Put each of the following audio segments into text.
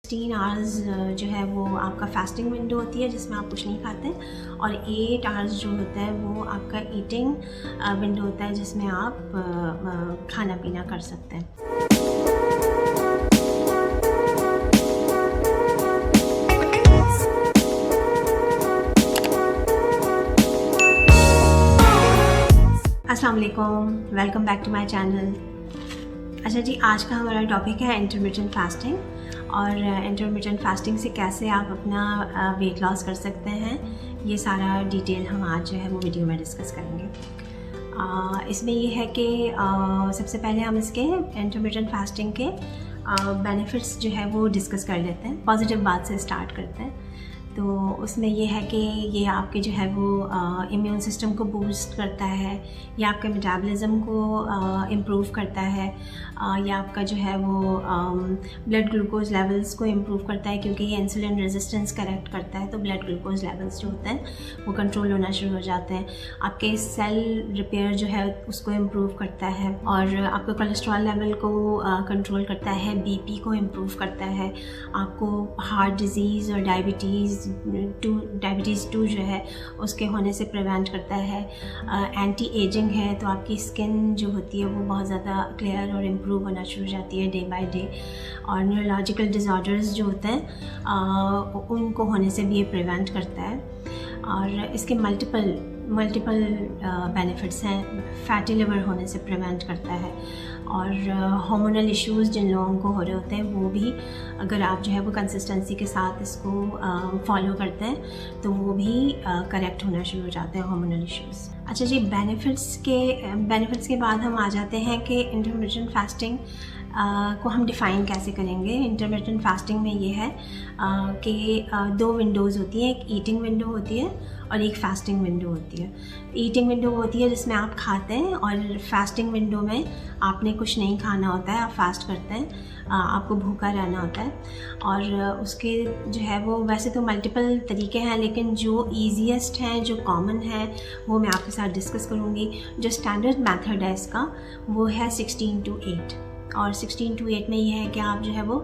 16 hours जो है वो आपका फास्टिंग विंडो होती है जिसमें आप कुछ नहीं खाते, और 8 आवर्स जो होता है वो आपका ईटिंग विंडो होता है जिसमें आप खाना पीना कर सकते हैं। अस्सलाम वालेकुम, welcome back to my channel. अच्छा जी, आज का हमारा टॉपिक है इंटरमिटेंट फास्टिंग, और इंटरमिटेंट फास्टिंग से कैसे आप अपना वेट लॉस कर सकते हैं, ये सारा डिटेल हम आज जो है वो वीडियो में डिस्कस करेंगे। इसमें ये है कि सबसे पहले हम इसके इंटरमिटेंट फास्टिंग के बेनिफिट्स जो है वो डिस्कस कर लेते हैं। पॉजिटिव बात से स्टार्ट करते हैं। तो उसमें ये है कि ये आपके जो है वो इम्यून सिस्टम को बूस्ट करता है, या आपके मेटाबॉलिज्म को इम्प्रूव करता है, या आपका जो है वो ब्लड ग्लूकोज लेवल्स को इम्प्रूव करता है, क्योंकि ये इंसुलिन रेजिस्टेंस करेक्ट करता है। तो ब्लड ग्लूकोज लेवल्स जो होते हैं वो कंट्रोल होना शुरू हो जाते हैं। आपके सेल रिपेयर जो है उसको इम्प्रूव करता है, और आपके कोलेस्ट्रॉल लेवल को कंट्रोल करता है, बीपी को इम्प्रूव करता है, आपको हार्ट डिजीज़ और डायबिटीज़ 2 जो है उसके होने से प्रिवेंट करता है। एंटी एजिंग है, तो आपकी स्किन जो होती है वो बहुत ज़्यादा क्लियर और इम्प्रूव होना शुरू हो जाती है डे बाय डे। और न्यूरोलॉजिकल डिज़ॉर्डर्स जो होते हैं उनको होने से भी ये प्रिवेंट करता है। और इसके मल्टीपल बेनिफिट्स हैं। फैटी लिवर होने से प्रिवेंट करता है, और हार्मोनल इश्यूज़ जिन लोगों को हो रहे होते हैं वो भी, अगर आप जो है वो कंसिस्टेंसी के साथ इसको फॉलो करते हैं तो वो भी करेक्ट होना शुरू हो जाते हैं हार्मोनल इश्यूज़। अच्छा जी, बेनिफिट्स के बाद हम आ जाते हैं कि इंटरमिटेंट फास्टिंग को हम डिफ़ाइन कैसे करेंगे। इंटरमिटेंट फास्टिंग में ये है कि 2 विंडोज़ होती हैं, एक ईटिंग विंडो होती है और एक फास्टिंग विंडो होती है। ईटिंग विंडो होती है जिसमें आप खाते हैं, और फास्टिंग विंडो में आपने कुछ नहीं खाना होता है, आप फास्ट करते हैं, आपको भूखा रहना होता है। और उसके जो है वो वैसे तो मल्टीपल तरीके हैं, लेकिन जो ईजीएस्ट हैं, जो कॉमन है, वो मैं आपके साथ डिस्कस करूँगी। जो स्टैंडर्ड मेथड है इसका वो है 16 to 8, और 16 to 8 में ये है कि आप जो है वो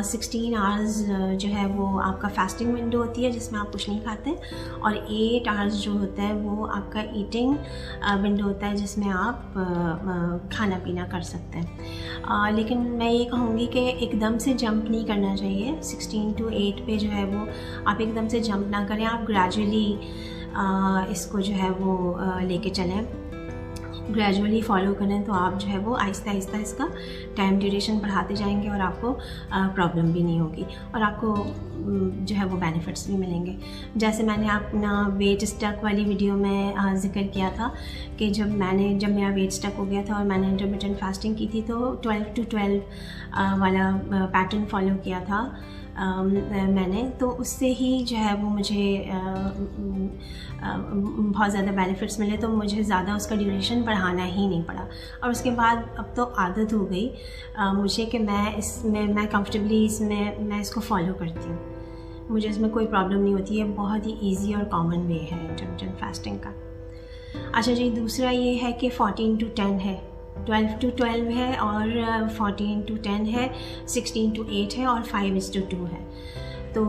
16 आवर्स जो है वो आपका फास्टिंग विंडो होती है जिसमें आप कुछ नहीं खाते, और 8 आवर्स जो होता है वो आपका ईटिंग विंडो होता है जिसमें आप खाना पीना कर सकते हैं। लेकिन मैं ये कहूँगी कि एकदम से जंप नहीं करना चाहिए। 16 to 8 पे जो है वो आप एकदम से जंप ना करें, आप ग्रेजुअली इसको जो है वो लेके चलें, ग्रेजुअली फॉलो करें, तो आप जो है वो आहिस्ता आहिस्ता इसका टाइम ड्यूरेशन बढ़ाते जाएंगे और आपको प्रॉब्लम भी नहीं होगी, और आपको जो है वो बेनिफिट्स भी मिलेंगे। जैसे मैंने अपना वेट स्टक वाली वीडियो में जिक्र किया था कि जब मेरा वेट स्टक हो गया था और मैंने इंटरमिटेंट फास्टिंग की थी, तो 12 to 12 वाला पैटर्न फॉलो किया था मैंने, तो उससे ही जो है वो मुझे बहुत ज़्यादा बेनिफिट्स मिले, तो मुझे ज़्यादा उसका ड्यूरेशन बढ़ाना ही नहीं पड़ा। और उसके बाद अब तो आदत हो गई मुझे कि मैं कंफर्टेबली मैं इसको फॉलो करती हूँ, मुझे इसमें कोई प्रॉब्लम नहीं होती है। बहुत ही ईजी और कॉमन वे है इंटरमिटेंट फास्टिंग का। अच्छा जी, दूसरा ये है कि 14 to 10 है, 12 to 12 है, और 14 to 10 है, 16 to 8 है, और 5 to 2 है। तो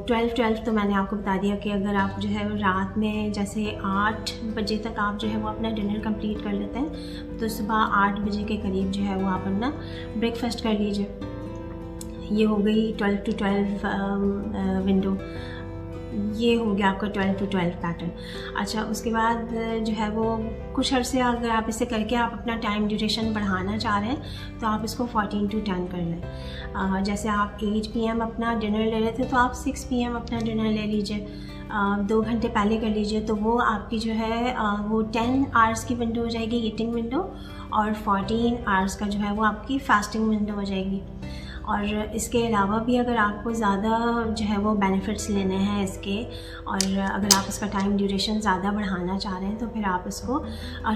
12 तो मैंने आपको बता दिया कि अगर आप जो है रात में जैसे 8 बजे तक आप जो है वो अपना डिनर कंप्लीट कर लेते हैं, तो सुबह 8 बजे के करीब जो है वो आप अपना ब्रेकफास्ट कर लीजिए। ये हो गई 12 to 12 विंडो, ये हो गया आपका 12 to 12 पैटर्न। अच्छा, उसके बाद जो है वो कुछ अरसे अगर आप इसे करके आप अपना टाइम ड्यूरेशन बढ़ाना चाह रहे हैं, तो आप इसको 14 to 10 कर लें। जैसे आप 8 PM अपना डिनर ले रहे थे, तो आप 6 PM अपना डिनर ले लीजिए, 2 घंटे पहले कर लीजिए, तो वो आपकी जो है वो 10 आवर्स की विंडो हो जाएगी ईटिंग विंडो, और 14 आवर्स का जो है वो आपकी फास्टिंग विंडो हो जाएगी। और इसके अलावा भी अगर आपको ज़्यादा जो है वो बेनिफिट्स लेने हैं इसके, और अगर आप इसका टाइम ड्यूरेशन ज़्यादा बढ़ाना चाह रहे हैं, तो फिर आप इसको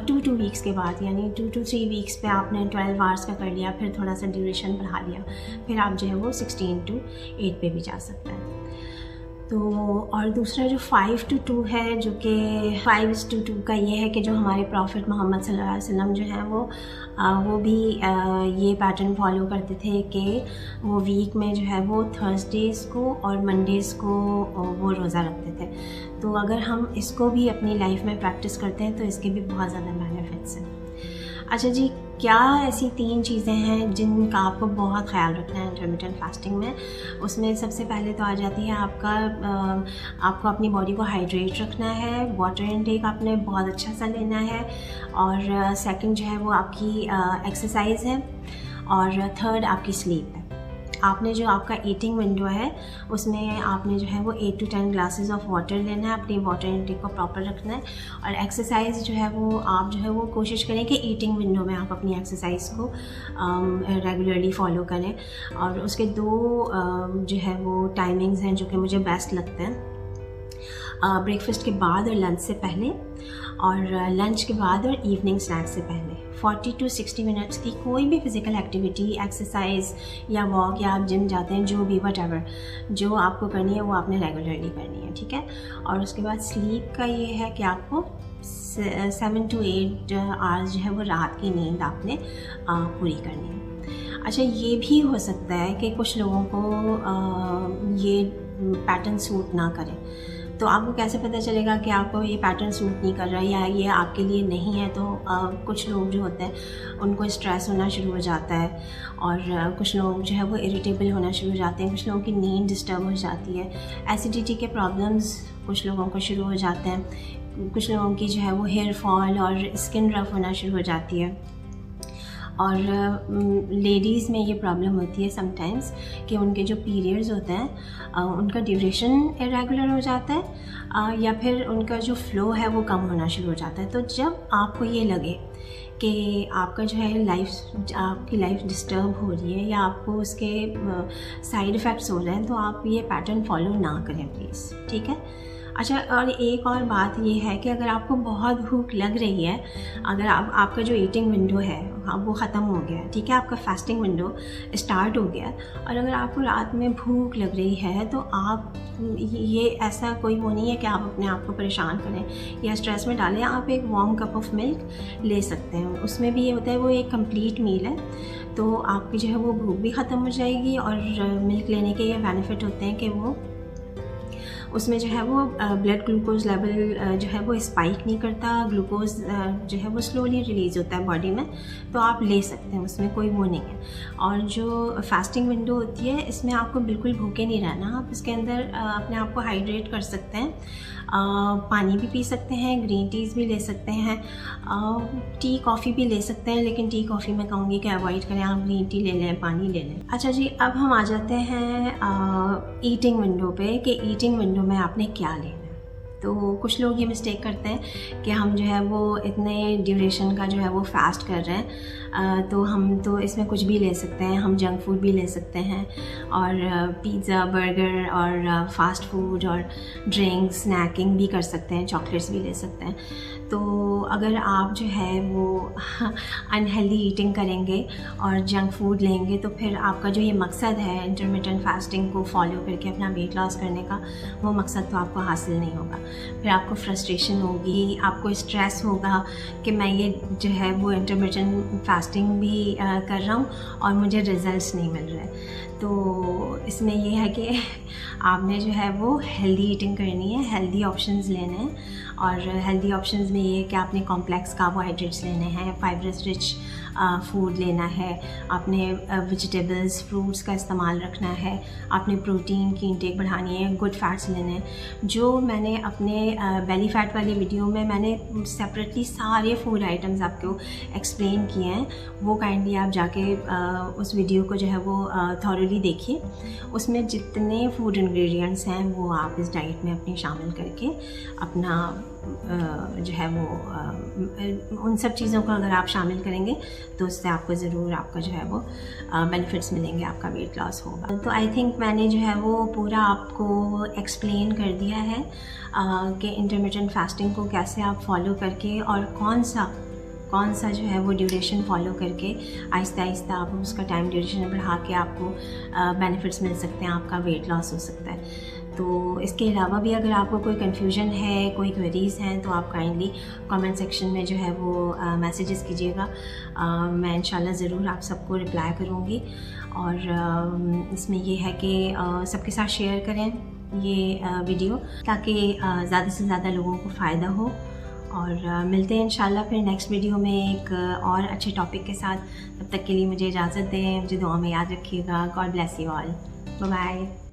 2 वीक्स के बाद, यानी 2 to 3 वीक्स पे आपने 12 आवर्स का कर लिया, फिर थोड़ा सा ड्यूरेशन बढ़ा लिया, फिर आप जो है वो 16 to 8 पे भी जा सकते हैं। तो और दूसरा जो 5-2 है, जो कि 5:2 का ये है कि जो हमारे प्रॉफिट मोहम्मद सल्लल्लाहु अलैहि वसल्लम जो हैं वो भी ये पैटर्न फॉलो करते थे कि वो वीक में जो है वो थर्सडेज़ को और मंडेज़ को वो रोज़ा रखते थे। तो अगर हम इसको भी अपनी लाइफ में प्रैक्टिस करते हैं तो इसके भी बहुत ज़्यादा बेनिफिट्स हैं। अच्छा जी, क्या ऐसी 3 चीज़ें हैं जिनका आपको बहुत ख्याल रखना है इंटरमिटेंट फास्टिंग में? उसमें सबसे पहले तो आ जाती है आपको अपनी बॉडी को हाइड्रेट रखना है, वाटर इनटेक आपने बहुत अच्छा सा लेना है, और सेकंड जो है वो आपकी एक्सरसाइज है, और थर्ड आपकी स्लीप है। आपने जो आपका ईटिंग विंडो है उसमें आपने जो है वो 8 to 10 ग्लासेस ऑफ वाटर लेना है, अपनी वाटर इनटेक को प्रॉपर रखना है, और एक्सरसाइज जो है वो आप जो है वो कोशिश करें कि ईटिंग विंडो में आप अपनी एक्सरसाइज को रेगुलरली फॉलो करें। और उसके 2 जो है वो टाइमिंग्स हैं जो कि मुझे बेस्ट लगते हैं, ब्रेकफास्ट के बाद और लंच से पहले, और लंच के बाद और इवनिंग स्नैक्स से पहले 40 to 60 मिनट्स की कोई भी फिज़िकल एक्टिविटी, एक्सरसाइज या वॉक, या आप जिम जाते हैं, जो भी वटएवर जो आपको करनी है वो आपने रेगुलरली करनी है, ठीक है। और उसके बाद स्लीप का ये है कि आपको 7 to 8 आवर्स जो है वो रात की नींद आपने पूरी करनी है। अच्छा, ये भी हो सकता है कि कुछ लोगों को ये पैटर्न सूट ना करे, तो आपको कैसे पता चलेगा कि आपको ये पैटर्न सूट नहीं कर रहा है या ये आपके लिए नहीं है? तो कुछ लोग जो होते हैं उनको स्ट्रेस होना शुरू हो जाता है, और कुछ लोग जो है वो इरिटेबल होना शुरू हो जाते हैं, कुछ लोगों की नींद डिस्टर्ब हो जाती है, एसिडिटी के प्रॉब्लम्स कुछ लोगों को शुरू हो जाते हैं, कुछ लोगों की जो है वो हेयर फॉल और स्किन रफ होना शुरू हो जाती है, और लेडीज़ में ये प्रॉब्लम होती है समटाइम्स कि उनके जो पीरियड्स होते हैं उनका ड्यूरेशन इरेगुलर हो जाता है, या फिर उनका जो फ़्लो है वो कम होना शुरू हो जाता है। तो जब आपको ये लगे कि आपका जो है आपकी लाइफ डिस्टर्ब हो रही है या आपको उसके साइड इफ़ेक्ट्स हो रहे हैं, तो आप ये पैटर्न फॉलो ना करें प्लीज़, ठीक है। अच्छा, और एक और बात ये है कि अगर आपको बहुत भूख लग रही है, अगर आपका जो ईटिंग विंडो है वो ख़त्म हो गया है, ठीक है, आपका फास्टिंग विंडो स्टार्ट हो गया है, और अगर आपको रात में भूख लग रही है तो आप ये ऐसा कोई वो नहीं है कि आप अपने आप को परेशान करें या स्ट्रेस में डालें। आप एक वार्म कप ऑफ मिल्क ले सकते हैं, उसमें भी ये होता है वो एक कंप्लीट मील है, तो आपकी जो है वो भूख भी ख़त्म हो जाएगी। और मिल्क लेने के ये बेनिफिट होते हैं कि वो उसमें जो है वो ब्लड ग्लूकोज लेवल जो है वो स्पाइक नहीं करता, ग्लूकोज जो है वो स्लोली रिलीज़ होता है बॉडी में, तो आप ले सकते हैं, उसमें कोई वो नहीं है। और जो फास्टिंग विंडो होती है इसमें आपको बिल्कुल भूखे नहीं रहना, आप इसके अंदर अपने आप को हाइड्रेट कर सकते हैं, पानी भी पी सकते हैं, ग्रीन टीज़ भी ले सकते हैं, टी कॉफ़ी भी ले सकते हैं, लेकिन टी कॉफ़ी मैं कहूँगी कि अवॉइड करें, आप ग्रीन टी ले लें, पानी ले लें। अच्छा जी, अब हम आ जाते हैं ईटिंग विंडो पे कि ईटिंग विंडो में आपने क्या लेना है। तो कुछ लोग ये मिस्टेक करते हैं कि हम जो है वो इतने ड्यूरेशन का जो है वो फास्ट कर रहे हैं, तो हम तो इसमें कुछ भी ले सकते हैं, हम जंक फूड भी ले सकते हैं, और पिज़्ज़ा, बर्गर और फास्ट फूड और ड्रिंक्स, स्नैकिंग भी कर सकते हैं, चॉकलेट्स भी ले सकते हैं। तो अगर आप जो है वो अनहेल्दी ईटिंग करेंगे और जंक फूड लेंगे, तो फिर आपका जो ये मकसद है इंटरमिटेंट फास्टिंग को फॉलो करके अपना वेट लॉस करने का, वो मकसद तो आपको हासिल नहीं होगा। फिर आपको फ्रस्ट्रेशन होगी, आपको स्ट्रेस होगा कि मैं ये जो है वो इंटरमिटेंट फास्टिंग भी कर रहा हूँ और मुझे रिज़ल्ट्स नहीं मिल रहे। तो इसमें यह है कि आपने जो है वो हेल्दी ईटिंग करनी है, हेल्दी ऑप्शंस लेने हैं, और हेल्दी ऑप्शंस में ये है कि आपने कॉम्प्लेक्स कार्बोहाइड्रेट्स लेने हैं, फाइब्रस रिच फूड लेना है, आपने वेजिटेबल्स, फ्रूट्स का इस्तेमाल रखना है, आपने प्रोटीन की इंटेक बढ़ानी है, गुड फैट्स लेने हैं। जो मैंने अपने बेली फैट वाली वीडियो में मैंने सेपरेटली सारे फूड आइटम्स आपको एक्सप्लेन किए हैं, वो काइंडली आप जाके उस वीडियो को जो है वो थॉरली देखिए। उसमें जितने फूड इंग्रेडिएंट्स हैं वो आप इस डाइट में अपनी शामिल करके अपना जो है वो उन सब चीज़ों को अगर आप शामिल करेंगे तो उससे आपको ज़रूर आपका जो है वो बेनिफिट्स मिलेंगे, आपका वेट लॉस होगा। तो आई थिंक मैंने जो है वो पूरा आपको एक्सप्लेन कर दिया है कि इंटरमिटेंट फास्टिंग को कैसे आप फॉलो करके और कौन सा जो है वो ड्यूरेशन फॉलो करके आहिस्ता आहिस्ता आप उसका टाइम ड्यूरेशन बढ़ा के आपको बेनिफिट्स मिल सकते हैं, आपका वेट लॉस हो सकता है। तो इसके अलावा भी अगर आपको कोई कन्फ्यूजन है, कोई क्वेरीज़ हैं, तो आप काइंडली कमेंट सेक्शन में जो है वो मैसेजेस कीजिएगा। मैं इंशाल्लाह ज़रूर आप सबको रिप्लाई करूँगी। और इसमें ये है कि सबके साथ शेयर करें ये वीडियो, ताकि ज़्यादा से ज़्यादा लोगों को फ़ायदा हो। और मिलते हैं इंशाल्लाह फिर नेक्स्ट वीडियो में एक और अच्छे टॉपिक के साथ। तब तक के लिए मुझे इजाज़त दें, मुझे दुआ में याद रखिएगा। God bless you all. Bye bye.